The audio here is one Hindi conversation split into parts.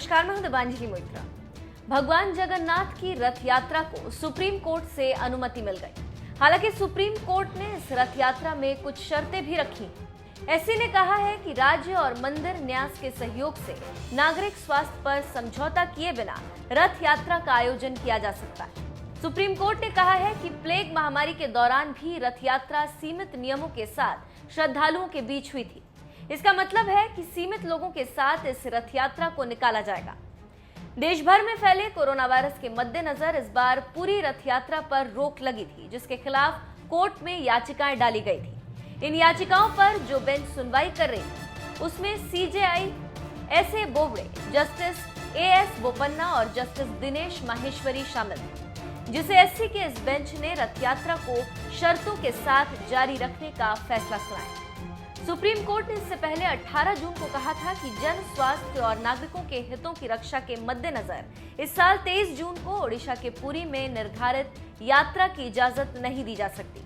नमस्कार, मैं हूं दिबांजलि मोइत्रा। भगवान जगन्नाथ की रथ यात्रा को सुप्रीम कोर्ट से अनुमति मिल गई। हालांकि सुप्रीम कोर्ट ने इस रथ यात्रा में कुछ शर्तें भी रखी। एससी ने कहा है कि राज्य और मंदिर न्यास के सहयोग से नागरिक स्वास्थ्य पर समझौता किए बिना रथ यात्रा का आयोजन किया जा सकता है। सुप्रीम कोर्ट ने कहा है कि प्लेग महामारी के दौरान भी रथ यात्रा सीमित नियमों के साथ श्रद्धालुओं के बीच हुई थी। इसका मतलब है कि सीमित लोगों के साथ इस रथ यात्रा को निकाला जाएगा। देश भर में फैले कोरोना वायरस के मद्देनजर इस बार पूरी रथ यात्रा पर रोक लगी थी, जिसके खिलाफ कोर्ट में याचिकाएं डाली गई थी। इन याचिकाओं पर जो बेंच सुनवाई कर रही थी उसमें CJI SA Bobde, justice AS Bopanna और जस्टिस दिनेश माहेश्वरी शामिल थे, जिसे एससी के इस बेंच ने रथ यात्रा को शर्तों के साथ जारी रखने का फैसला सुनाया। सुप्रीम कोर्ट ने इससे पहले 18 जून को कहा था कि जन स्वास्थ्य और नागरिकों के हितों की रक्षा के मद्देनजर इस साल 23 जून को ओडिशा के पुरी में निर्धारित यात्रा की इजाजत नहीं दी जा सकती।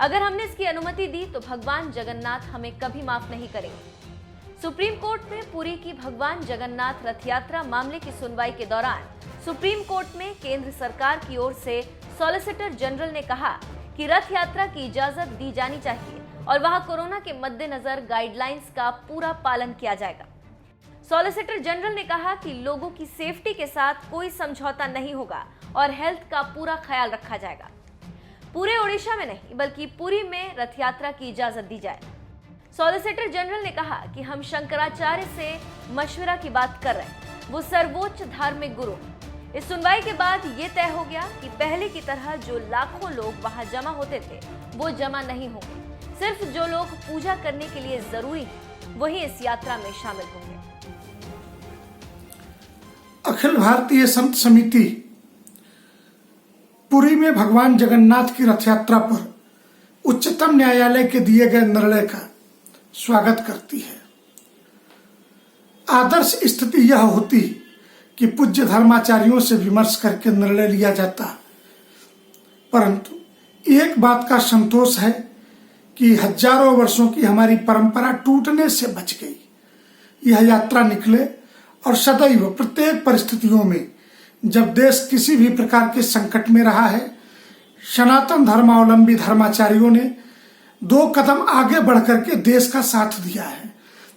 अगर हमने इसकी अनुमति दी तो भगवान जगन्नाथ हमें कभी माफ नहीं करेंगे। सुप्रीम कोर्ट में पुरी की भगवान जगन्नाथ रथ यात्रा मामले की सुनवाई के दौरान सुप्रीम कोर्ट में केंद्र सरकार की ओर से सॉलिसिटर जनरल ने कहा कि रथ यात्रा की इजाजत दी जानी चाहिए और वहां कोरोना के मद्देनजर गाइडलाइंस का पूरा पालन किया जाएगा। सॉलिसिटर जनरल ने कहा कि लोगों की सेफ्टी के साथ कोई समझौता नहीं होगा और हेल्थ का पूरा ख्याल रखा जाएगा। पूरे ओडिशा में नहीं बल्कि पुरी में रथ यात्रा की इजाजत दी जाए। सॉलिसिटर जनरल ने कहा कि हम शंकराचार्य से मशवरा की बात कर रहे हैं, वो सर्वोच्च धार्मिक गुरु। इस सुनवाई के बाद ये तय हो गया कि पहले की तरह जो लाखों लोग वहां जमा होते थे वो जमा नहीं होंगे। सिर्फ जो लोग पूजा करने के लिए जरूरी है वही इस यात्रा में शामिल होंगे। अखिल भारतीय संत समिति पुरी में भगवान जगन्नाथ की रथ यात्रा पर उच्चतम न्यायालय के दिए गए निर्णय का स्वागत करती है। आदर्श स्थिति यह होती कि पूज्य धर्माचार्यों से विमर्श करके निर्णय लिया जाता, परंतु एक बात का संतोष है कि हजारों वर्षों की हमारी परंपरा टूटने से बच गई। यह यात्रा निकले और सदैव प्रत्येक परिस्थितियों में जब देश किसी भी प्रकार के संकट में रहा है, सनातन धर्मावलंबी धर्माचार्यों ने 2 कदम आगे बढ़कर के देश का साथ दिया है।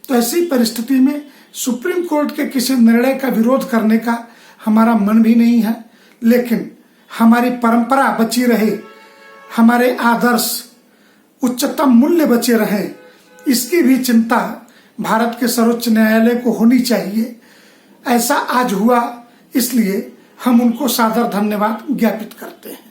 तो ऐसी परिस्थिति में सुप्रीम कोर्ट के किसी निर्णय का विरोध करने का हमारा मन भी नहीं है, लेकिन हमारी परंपरा बची रहे, हमारे आदर्श उच्चतम मूल्य बचे रहें, इसकी भी चिंता भारत के सर्वोच्च न्यायालय को होनी चाहिए। ऐसा आज हुआ, इसलिए हम उनको सादर धन्यवाद ज्ञापित करते हैं।